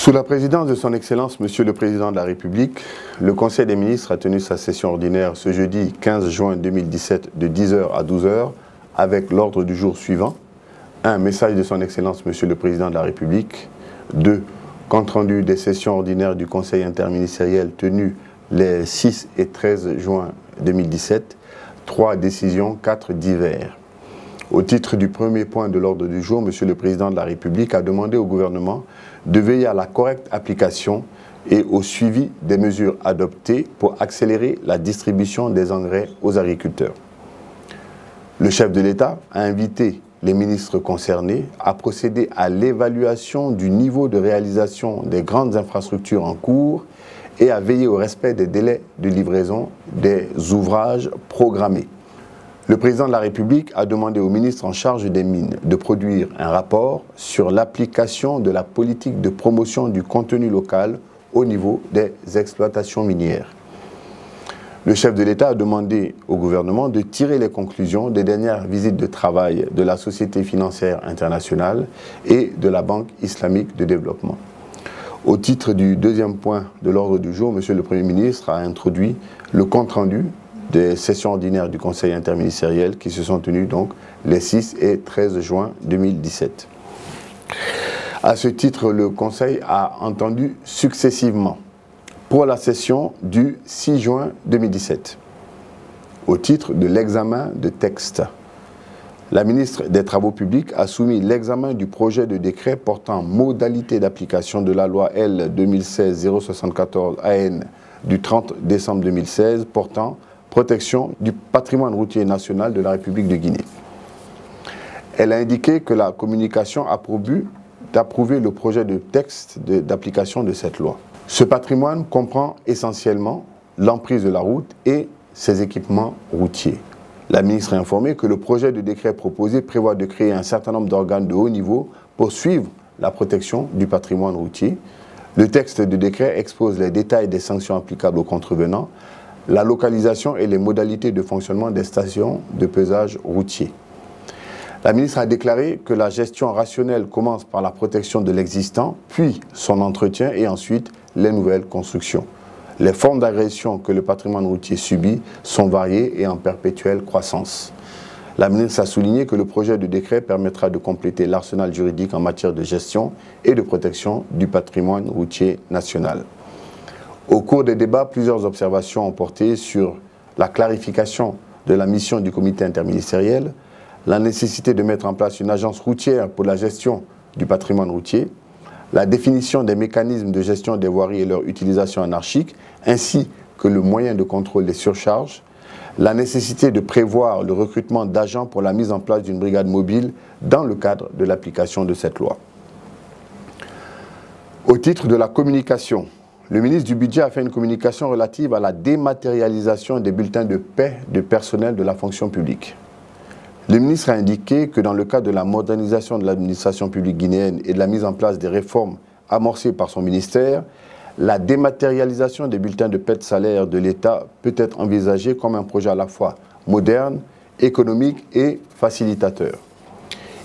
Sous la présidence de son Excellence, Monsieur le Président de la République, le Conseil des ministres a tenu sa session ordinaire ce jeudi 15 juin 2017 de 10h à 12h avec l'ordre du jour suivant. 1. Message de son Excellence, Monsieur le Président de la République. 2. Compte rendu des sessions ordinaires du Conseil interministériel tenues les 6 et 13 juin 2017. 3. Décisions. 4. Divers. Au titre du premier point de l'ordre du jour, Monsieur le Président de la République a demandé au gouvernement de veiller à la correcte application et au suivi des mesures adoptées pour accélérer la distribution des engrais aux agriculteurs. Le chef de l'État a invité les ministres concernés à procéder à l'évaluation du niveau de réalisation des grandes infrastructures en cours et à veiller au respect des délais de livraison des ouvrages programmés. Le président de la République a demandé au ministre en charge des mines de produire un rapport sur l'application de la politique de promotion du contenu local au niveau des exploitations minières. Le chef de l'État a demandé au gouvernement de tirer les conclusions des dernières visites de travail de la Société financière internationale et de la Banque islamique de développement. Au titre du deuxième point de l'ordre du jour, Monsieur le Premier ministre a introduit le compte-rendu des sessions ordinaires du Conseil interministériel qui se sont tenues donc les 6 et 13 juin 2017. À ce titre, le Conseil a entendu successivement pour la session du 6 juin 2017, au titre de l'examen de textes. La ministre des Travaux publics a soumis l'examen du projet de décret portant modalité d'application de la loi L 2016-074 AN du 30 décembre 2016 portant protection du patrimoine routier national de la République de Guinée. Elle a indiqué que la communication a pour but d'approuver le projet de texte d'application de cette loi. Ce patrimoine comprend essentiellement l'emprise de la route et ses équipements routiers. La ministre a informé que le projet de décret proposé prévoit de créer un certain nombre d'organes de haut niveau pour suivre la protection du patrimoine routier. Le texte de décret expose les détails des sanctions applicables aux contrevenants, la localisation et les modalités de fonctionnement des stations de pesage routier. La ministre a déclaré que la gestion rationnelle commence par la protection de l'existant, puis son entretien et ensuite les nouvelles constructions. Les formes d'agression que le patrimoine routier subit sont variées et en perpétuelle croissance. La ministre a souligné que le projet de décret permettra de compléter l'arsenal juridique en matière de gestion et de protection du patrimoine routier national. Au cours des débats, plusieurs observations ont porté sur la clarification de la mission du comité interministériel, la nécessité de mettre en place une agence routière pour la gestion du patrimoine routier, la définition des mécanismes de gestion des voiries et leur utilisation anarchique, ainsi que le moyen de contrôle des surcharges, la nécessité de prévoir le recrutement d'agents pour la mise en place d'une brigade mobile dans le cadre de l'application de cette loi. Au titre de la communication, le ministre du Budget a fait une communication relative à la dématérialisation des bulletins de paie de personnel de la fonction publique. Le ministre a indiqué que dans le cadre de la modernisation de l'administration publique guinéenne et de la mise en place des réformes amorcées par son ministère, la dématérialisation des bulletins de paie de salaire de l'État peut être envisagée comme un projet à la fois moderne, économique et facilitateur.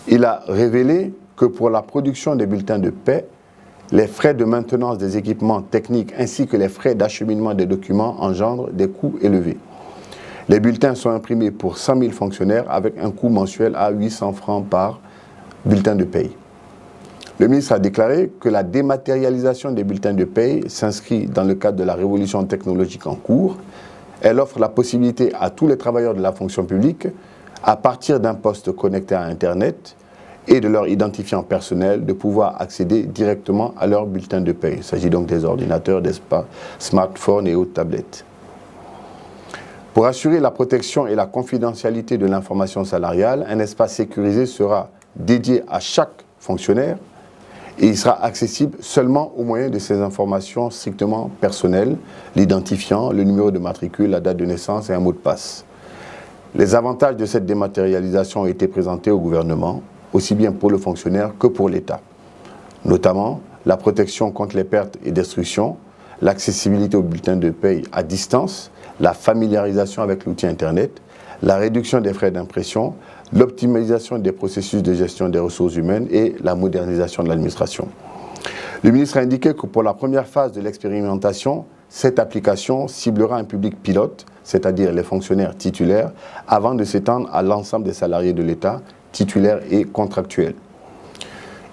Il a révélé que pour la production des bulletins de paie, les frais de maintenance des équipements techniques ainsi que les frais d'acheminement des documents engendrent des coûts élevés. Les bulletins sont imprimés pour 100 000 fonctionnaires avec un coût mensuel à 800 francs par bulletin de paye. Le ministre a déclaré que la dématérialisation des bulletins de paye s'inscrit dans le cadre de la révolution technologique en cours. Elle offre la possibilité à tous les travailleurs de la fonction publique, à partir d'un poste connecté à Internet, et de leur identifiant personnel de pouvoir accéder directement à leur bulletin de paie. Il s'agit donc des ordinateurs, des smartphones et autres tablettes. Pour assurer la protection et la confidentialité de l'information salariale, un espace sécurisé sera dédié à chaque fonctionnaire et il sera accessible seulement au moyen de ces informations strictement personnelles, l'identifiant, le numéro de matricule, la date de naissance et un mot de passe. Les avantages de cette dématérialisation ont été présentés au gouvernement, aussi bien pour le fonctionnaire que pour l'État. Notamment la protection contre les pertes et destructions, l'accessibilité aux bulletins de paie à distance, la familiarisation avec l'outil Internet, la réduction des frais d'impression, l'optimisation des processus de gestion des ressources humaines et la modernisation de l'administration. Le ministre a indiqué que pour la première phase de l'expérimentation, cette application ciblera un public pilote, c'est-à-dire les fonctionnaires titulaires, avant de s'étendre à l'ensemble des salariés de l'État, titulaires et contractuels.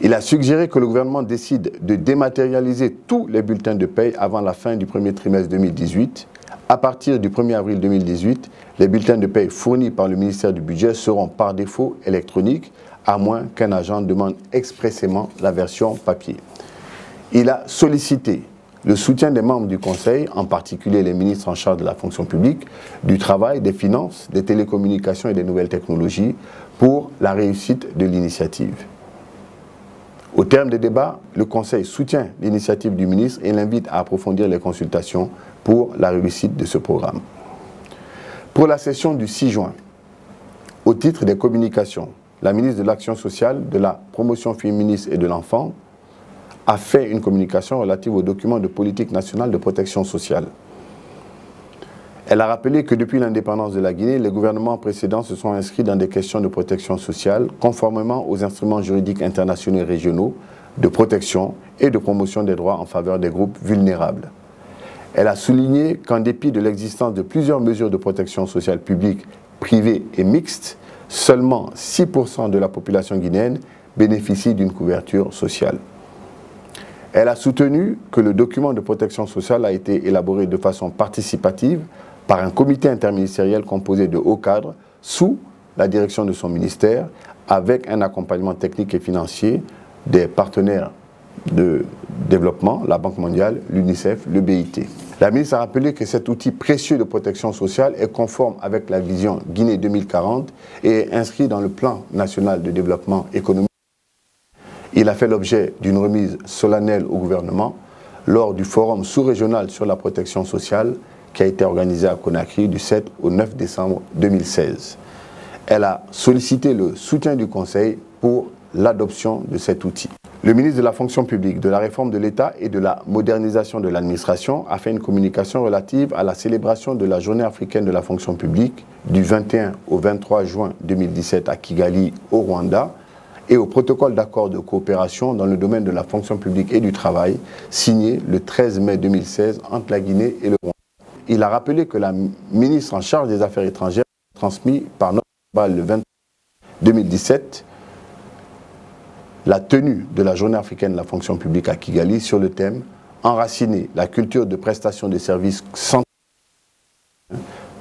Il a suggéré que le gouvernement décide de dématérialiser tous les bulletins de paie avant la fin du premier trimestre 2018. À partir du 1er avril 2018, les bulletins de paie fournis par le ministère du Budget seront par défaut électroniques, à moins qu'un agent demande expressément la version papier. Il a sollicité le soutien des membres du Conseil, en particulier les ministres en charge de la fonction publique, du travail, des finances, des télécommunications et des nouvelles technologies, pour la réussite de l'initiative. Au terme des débats, le Conseil soutient l'initiative du ministre et l'invite à approfondir les consultations pour la réussite de ce programme. Pour la session du 6 juin, au titre des communications, la ministre de l'Action sociale, de la promotion féministe et de l'enfant a fait une communication relative au document de politique nationale de protection sociale. Elle a rappelé que depuis l'indépendance de la Guinée, les gouvernements précédents se sont inscrits dans des questions de protection sociale conformément aux instruments juridiques internationaux et régionaux de protection et de promotion des droits en faveur des groupes vulnérables. Elle a souligné qu'en dépit de l'existence de plusieurs mesures de protection sociale publique, privée et mixte, seulement 6% de la population guinéenne bénéficie d'une couverture sociale. Elle a soutenu que le document de protection sociale a été élaboré de façon participative par un comité interministériel composé de hauts cadres sous la direction de son ministère, avec un accompagnement technique et financier des partenaires de développement, la Banque mondiale, l'UNICEF, le BIT. La ministre a rappelé que cet outil précieux de protection sociale est conforme avec la vision Guinée 2040 et est inscrit dans le plan national de développement économique. Il a fait l'objet d'une remise solennelle au gouvernement lors du forum sous-régional sur la protection sociale qui a été organisé à Conakry du 7 au 9 décembre 2016. Elle a sollicité le soutien du Conseil pour l'adoption de cet outil. Le ministre de la fonction publique, de la réforme de l'État et de la modernisation de l'administration a fait une communication relative à la célébration de la Journée africaine de la fonction publique du 21 au 23 juin 2017 à Kigali, au Rwanda, et au protocole d'accord de coopération dans le domaine de la fonction publique et du travail, signé le 13 mai 2016 entre la Guinée et le Rwanda. Il a rappelé que la ministre en charge des Affaires étrangères a transmis par notre le 20 2017 la tenue de la Journée africaine de la fonction publique à Kigali sur le thème « Enraciner la culture de prestation de services sans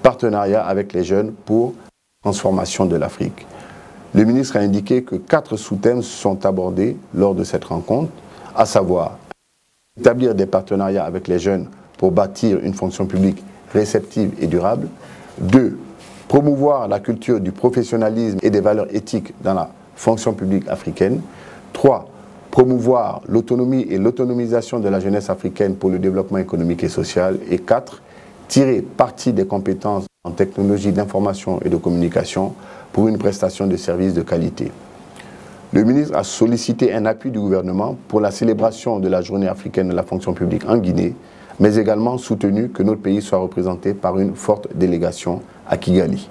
partenariat avec les jeunes pour la transformation de l'Afrique ». Le ministre a indiqué que 4 sous-thèmes sont abordés lors de cette rencontre, à savoir établir des partenariats avec les jeunes pour bâtir une fonction publique réceptive et durable. 2. Promouvoir la culture du professionnalisme et des valeurs éthiques dans la fonction publique africaine. 3. Promouvoir l'autonomie et l'autonomisation de la jeunesse africaine pour le développement économique et social. Et 4. Tirer parti des compétences en technologie d'information et de communication pour une prestation de services de qualité. Le ministre a sollicité un appui du gouvernement pour la célébration de la Journée africaine de la fonction publique en Guinée, mais également soutenu que notre pays soit représenté par une forte délégation à Kigali.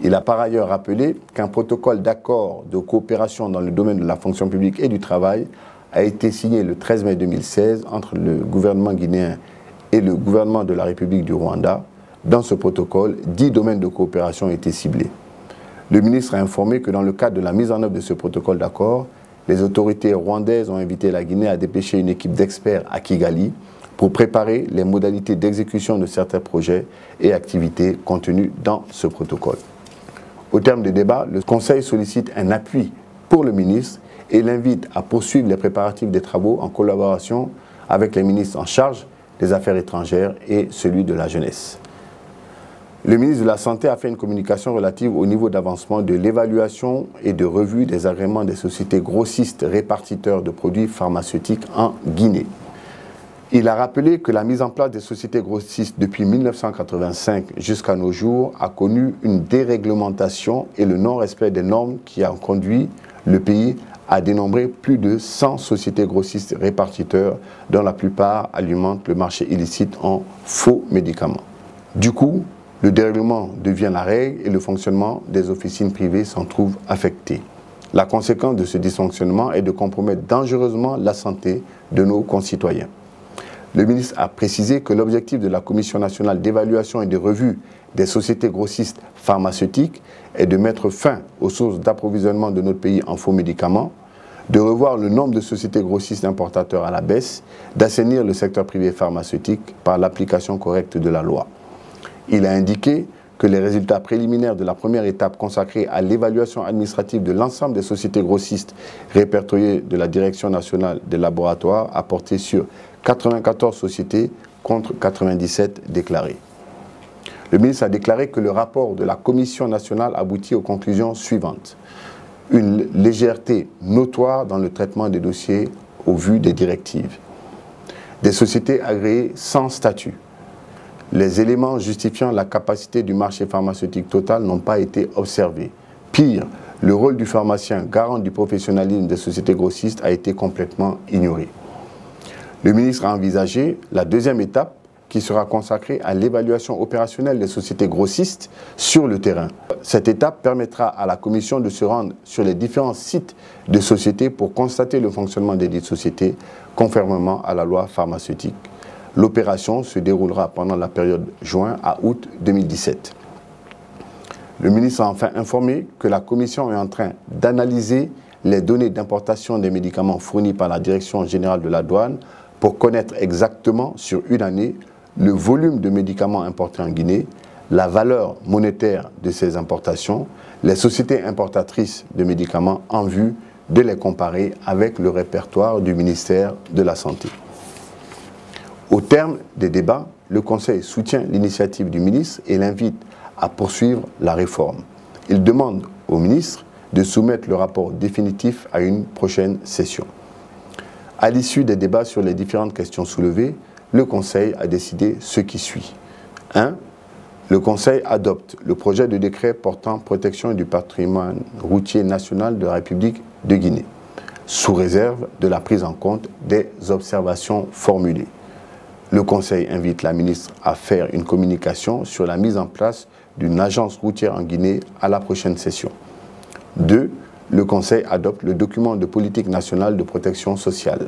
Il a par ailleurs rappelé qu'un protocole d'accord de coopération dans le domaine de la fonction publique et du travail a été signé le 13 mai 2016 entre le gouvernement guinéen et le gouvernement de la République du Rwanda. Dans ce protocole, 10 domaines de coopération ont été ciblés. Le ministre a informé que dans le cadre de la mise en œuvre de ce protocole d'accord, les autorités rwandaises ont invité la Guinée à dépêcher une équipe d'experts à Kigali pour préparer les modalités d'exécution de certains projets et activités contenus dans ce protocole. Au terme des débats, le Conseil sollicite un appui pour le ministre et l'invite à poursuivre les préparatifs des travaux en collaboration avec les ministres en charge des Affaires étrangères et celui de la jeunesse. Le ministre de la Santé a fait une communication relative au niveau d'avancement de l'évaluation et de revue des agréments des sociétés grossistes répartiteurs de produits pharmaceutiques en Guinée. Il a rappelé que la mise en place des sociétés grossistes depuis 1985 jusqu'à nos jours a connu une déréglementation et le non-respect des normes qui a conduit le pays à dénombrer plus de 100 sociétés grossistes répartiteurs dont la plupart alimentent le marché illicite en faux médicaments. Du coup, le dérèglement devient la règle et le fonctionnement des officines privées s'en trouve affecté. La conséquence de ce dysfonctionnement est de compromettre dangereusement la santé de nos concitoyens. Le ministre a précisé que l'objectif de la Commission nationale d'évaluation et de revue des sociétés grossistes pharmaceutiques est de mettre fin aux sources d'approvisionnement de notre pays en faux médicaments, de revoir le nombre de sociétés grossistes importateurs à la baisse, d'assainir le secteur privé pharmaceutique par l'application correcte de la loi. Il a indiqué que les résultats préliminaires de la première étape consacrée à l'évaluation administrative de l'ensemble des sociétés grossistes répertoriées de la Direction nationale des laboratoires a porté sur 94 sociétés contre 97 déclarées. Le ministre a déclaré que le rapport de la Commission nationale aboutit aux conclusions suivantes. Une légèreté notoire dans le traitement des dossiers au vu des directives. Des sociétés agréées sans statut. Les éléments justifiant la capacité du marché pharmaceutique total n'ont pas été observés. Pire, le rôle du pharmacien garant du professionnalisme des sociétés grossistes a été complètement ignoré. Le ministre a envisagé la deuxième étape qui sera consacrée à l'évaluation opérationnelle des sociétés grossistes sur le terrain. Cette étape permettra à la Commission de se rendre sur les différents sites de sociétés pour constater le fonctionnement des dites sociétés conformément à la loi pharmaceutique. L'opération se déroulera pendant la période juin à août 2017. Le ministre a enfin informé que la Commission est en train d'analyser les données d'importation des médicaments fournis par la Direction générale de la douane pour connaître exactement sur une année le volume de médicaments importés en Guinée, la valeur monétaire de ces importations, les sociétés importatrices de médicaments en vue de les comparer avec le répertoire du ministère de la Santé. Au terme des débats, le Conseil soutient l'initiative du ministre et l'invite à poursuivre la réforme. Il demande au ministre de soumettre le rapport définitif à une prochaine session. À l'issue des débats sur les différentes questions soulevées, le Conseil a décidé ce qui suit. 1. Le Conseil adopte le projet de décret portant protection du patrimoine routier national de la République de Guinée, sous réserve de la prise en compte des observations formulées. Le Conseil invite la ministre à faire une communication sur la mise en place d'une agence routière en Guinée à la prochaine session. 2. Le Conseil adopte le document de politique nationale de protection sociale.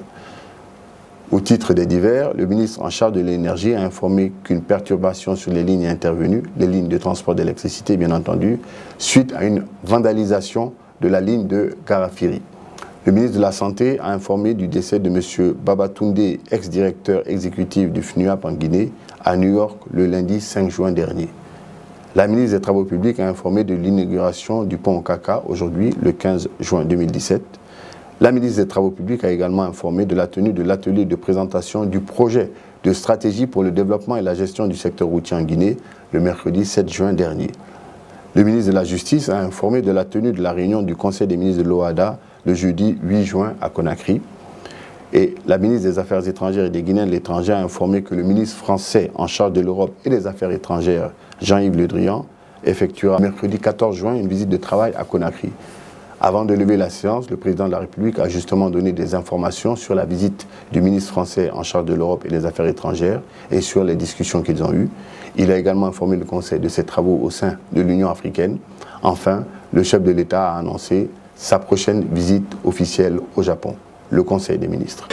Au titre des divers, le ministre en charge de l'énergie a informé qu'une perturbation sur les lignes est intervenue, les lignes de transport d'électricité bien entendu, suite à une vandalisation de la ligne de Garafiri. Le ministre de la Santé a informé du décès de M. Babatunde, ex-directeur exécutif du FNUAP en Guinée, à New York le lundi 5 juin dernier. La ministre des Travaux publics a informé de l'inauguration du pont Okaka aujourd'hui, le 15 juin 2017. La ministre des Travaux publics a également informé de la tenue de l'atelier de présentation du projet de stratégie pour le développement et la gestion du secteur routier en Guinée, le mercredi 7 juin dernier. Le ministre de la Justice a informé de la tenue de la réunion du Conseil des ministres de l'OHADA le jeudi 8 juin à Conakry. Et la ministre des Affaires étrangères et des Guinéens de l'étranger a informé que le ministre français en charge de l'Europe et des Affaires étrangères, Jean-Yves Le Drian, effectuera mercredi 14 juin une visite de travail à Conakry. Avant de lever la séance, le président de la République a justement donné des informations sur la visite du ministre français en charge de l'Europe et des Affaires étrangères et sur les discussions qu'ils ont eues. Il a également informé le Conseil de ses travaux au sein de l'Union africaine. Enfin, le chef de l'État a annoncé sa prochaine visite officielle au Japon, le Conseil des ministres.